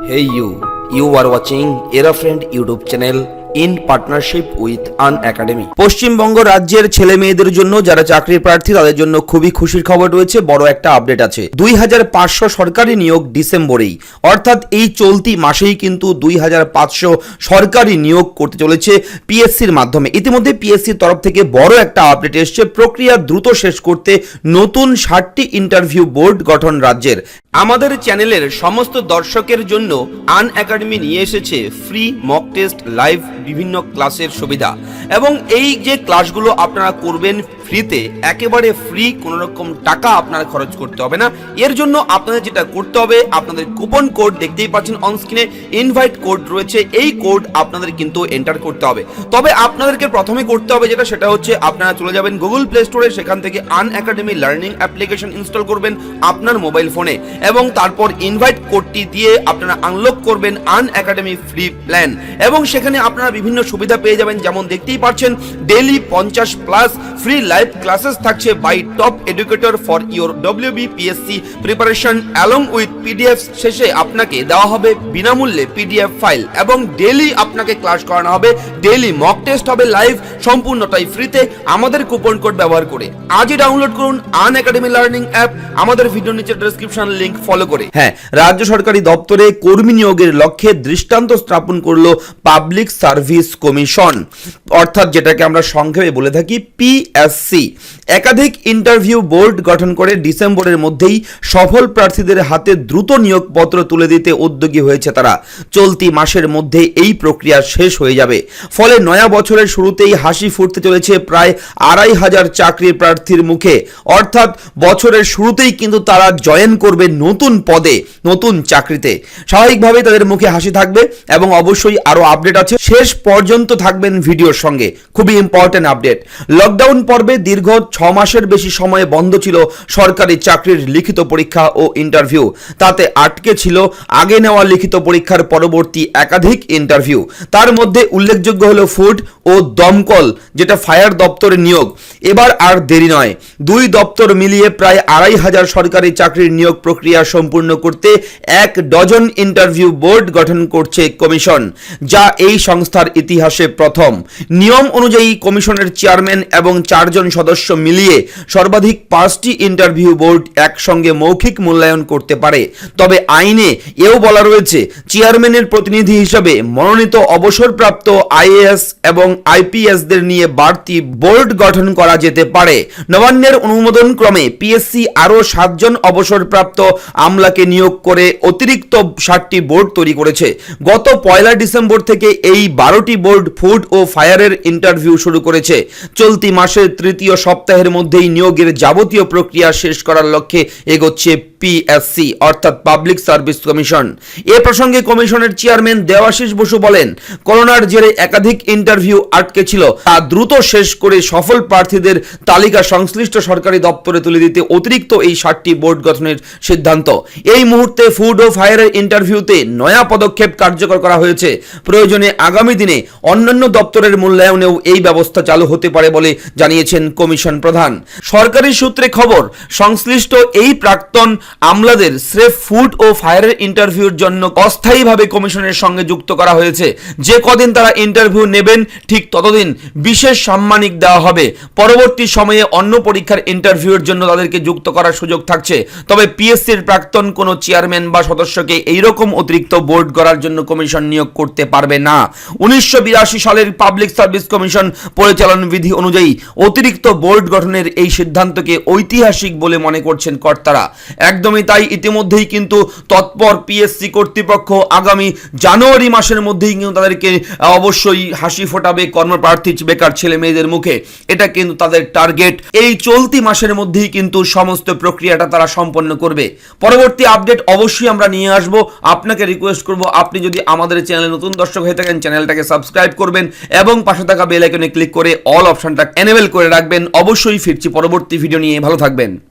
Hey you are watching Aerofriend YouTube channel in partnership with An Academy। Paschimbanga রাজ্যের ছেলে মেয়েদের জন্য যারা চাকরির প্রার্থী তাদের জন্য খুবই খুশির খবর রয়েছে, বড় একটা আপডেট আছে। 2500 সরকারি নিয়োগ ডিসেম্বরেই, অর্থাৎ এই চলতি মাসেই কিন্তু 2500 সরকারি নিয়োগ করতে চলেছে পিএসসির মাধ্যমে। ইতিমধ্যে পিএসসির তরফ থেকে বড় একটা আপডেট এসছে, প্রক্রিয়া দ্রুত শেষ করতে নতুন 60টি ইন্টারভিউ বোর্ড গঠন রাজ্যের। আমাদের চ্যানেলের সমস্ত দর্শকের জন্য আন একাডেমি নিয়ে এসেছে ফ্রি মক টেস্ট, লাইভ বিভিন্ন ক্লাসের সুবিধা, এবং এই যে ক্লাসগুলো আপনারা করবেন ফ্রিতে, একেবারে ফ্রি, কোনো রকম টাকা আপনার খরচ করতে হবে না। এর জন্য আপনাদের যেটা করতে হবে, আপনাদের কুপন কোড দেখতেই পাচ্ছেন অন স্ক্রিনে, ইনভাইট কোড রয়েছে, এই কোড আপনাদের কিন্তু এন্টার করতে হবে। তবে আপনাদেরকে প্রথমে করতে হবে যেটা, সেটা হচ্ছে আপনারা চলে যাবেন গুগল প্লে স্টোরে, সেখান থেকে আন একাডেমি লার্নিং অ্যাপ্লিকেশন ইনস্টল করবেন আপনার মোবাইল ফোনে, এবং তারপর ইনভাইট কোডটি দিয়ে আপনারা আনলক করবেন আন একাডেমি ফ্রি প্ল্যান, এবং সেখানে আপনারা বিভিন্ন সুবিধা পেয়ে যাবেন। যেমন দেখতেই পাচ্ছেন, ডেইলি 50+ ফ্রি লাইভ ক্লাসেস থাকছে by top educator for your WBPSC preparation along with PDF. শেষে আপনাকে দেওয়া হবে বিনামূল্যে পিডিএফ ফাইল, এবং ডেইলি আপনাকে ক্লাস করানো হবে, ডেইলি মক টেস্ট হবে লাইভ, সম্পূর্ণটাই ফ্রিতে আমাদের কুপন কোড ব্যবহার করে। আজই ডাউনলোড করুন আন একাডেমি লার্নিং অ্যাপ, আমাদের ভিডিও নিচে ডেসক্রিপশন লিংক ফলো করে। হ্যাঁ, রাজ্য সরকারি দপ্তরে কর্মী নিয়োগের লক্ষ্যে দৃষ্টান্ত স্থাপন করলো পাবলিক সার্ভিস কমিশন, অর্থাৎ যেটাকে আমরা সংক্ষেপে বলে থাকি পিএসসি। একাধিক ইন্টারভিউ বোর্ড গঠন করে ডিসেম্বরের মধ্যেই সফল প্রার্থীদের হাতে দ্রুত নিয়োগপত্র তুলে দিতে উদ্যোগী হয়েছে তারা। চলতি মাসের মধ্যে এই প্রক্রিয়া শেষ হয়ে যাবে, ফলে নয়া বছরের শুরুতেই হাসি ফুটতে চলেছে প্রায় 2500 চাকরির প্রার্থীর মুখে। অর্থাৎ বছরের শুরুতেই কিন্তু তারা জয়েন করবে নতুন পদে, নতুন চাকরিতে। স্বাভাবিকভাবেই তাদের মুখে হাসি থাকবে, এবং অবশ্যই আরো আপডেট আছে, শেষ পর্যন্ত থাকবেন ভিডিওর সঙ্গে। খুবই ইম্পর্টেন্ট আপডেট। লকডাউন পর্বে দীর্ঘ 6 মাসের বেশি সময় বন্ধ ছিল সরকারি চাকরির লিখিত পরীক্ষা ও ইন্টারভিউ। তাতে আটকে ছিল আগে নেওয়া লিখিত পরীক্ষার পরবর্তী একাধিক ইন্টারভিউ। তার মধ্যে উল্লেখযোগ্য হলো ফুড ও দমকল, যেটা ফায়ার দপ্তরে নিয়োগ। এবার আর দেরি নয়, 2 দপ্তর মিলিয়ে প্রায় 2500 সরকারি চাকরির নিয়োগ প্রক্রিয়া সম্পূর্ণ করতে 1 ডজন ইন্টারভিউ বোর্ড গঠন করছে কমিশন, যা এই সংস্থার ইতিহাসে প্রথম। নিয়ম অনুযায়ী কমিশনের চেয়ারম্যান এবং 4 জন সদস্য মিলিয়ে সর্বাধিক 5টি ইন্টারভিউ বোর্ড একসঙ্গে মৌখিক মূল্যায়ন করতে পারে। তবে আইনে এও বলা রয়েছে, চেয়ারম্যানের প্রতিনিধি হিসেবে মনোনীত অবসরপ্রাপ্ত আইএএস এবং আইপিএসদের নিয়ে বাড়তি বোর্ড গঠন করা যেতে পারে। নবান্নের অনুমোদন ক্রমে পিএসসি আরও 7 জন অবসরপ্রাপ্ত আমলাকে নিয়োগ করে অতিরিক্ত 60টি বোর্ড তৈরি করেছে। গত 1 ডিসেম্বর থেকে এই 12টি বোর্ড ফুড ও ফায়ারের ইন্টারভিউ শুরু করেছে। চলতি মাসের তৃতীয় সপ্তাহের মধ্যেই নিয়োগের যাবতীয় প্রক্রিয়া শেষ করার লক্ষ্যে এগোচ্ছে পিএসসি, অর্থাৎ পাবলিক সার্ভিস কমিশন। এ প্রসঙ্গে কমিশনের চেয়ারম্যান দেবাশিস বসু বলেন, করোনার জেরে একাধিক ইন্টারভিউ আটকে ছিল, তা দ্রুত শেষ করে সফল প্রার্থীদের তালিকা সংশ্লিষ্ট সরকারি দপ্তরে তুলে দিতে অতিরিক্ত এই 60টি বোর্ড গঠনের সিদ্ধান্ত। এই মুহূর্তে ফুড ও ফায়ারের ইন্টারভিউতে নয়া পদক্ষেপ কার্যকর করা হয়েছে। প্রয়োজনে আগামী দিনে অন্যান্য দপ্তরের মূল্যায়নেও এই ব্যবস্থা চালু হতে পারে বলে জানিয়েছেন কমিশন প্রধান। সরকারি সূত্রে খবর, সংশ্লিষ্ট এই প্রাক্তন আমলাদের স্রেফ ফুড ও ফায়ারের ইন্টারভিউর জন্য অস্থায়ীভাবে কমিশনের সঙ্গে যুক্ত করা হয়েছে। যে কদিন তারা ইন্টারভিউ নেবেন, ঠিক ততদিন বিশেষ সাম্মানিক দেওয়া হবে। পরবর্তী সময়ে অন্য পরীক্ষার ইন্টারভিউর জন্য তাদেরকে যুক্ত করার সুযোগ থাকছে। তবে পিএসসির প্রাক্তন কোনো চেয়ারম্যান বা সদস্যকে এইরকম অতিরিক্ত বোর্ড করার জন্য কমিশন নিয়োগ করতে পারবে না। 1982 সালের পাবলিক সার্ভিস কমিশন পরিচালন বিধি অনুযায়ী অতিরিক্ত বোর্ড গঠনের এই সিদ্ধান্তকে ঐতিহাসিক বলে মনে করছেন কর্তারা। একদমই তাই, ইতিমধ্যেই কিন্তু তৎপর পিএসসি কর্তৃপক্ষ আগামী জানুয়ারি মাসের মধ্যেই কিন্তু তাদেরকে অবশ্যই হাসি ফোটাবে কর্মপ্রার্থী বেকার ছেলে মেয়েদের মুখে। এটা কিন্তু তাদের টার্গেট। এই চলতি মাসের মধ্যেই কিন্তু সমস্ত প্রক্রিয়াটা তারা সম্পন্ন করবে। পরবর্তী আপডেট অবশ্যই আমরা নিয়ে আসবো। আপনাকে রিকোয়েস্ট করব, আপনি যদি আমাদের চ্যানেলে নতুন দর্শক হয়ে থাকেন, চ্যানেলটাকে সাবস্ক্রাইব করবেন এবং পাশে থাকা বেল আইকনে ক্লিক করে অল অপশনটা এনেবল করে রাখবেন। অবশ্যই ফিরছি পরবর্তী ভিডিও নিয়ে, ভালো থাকবেন।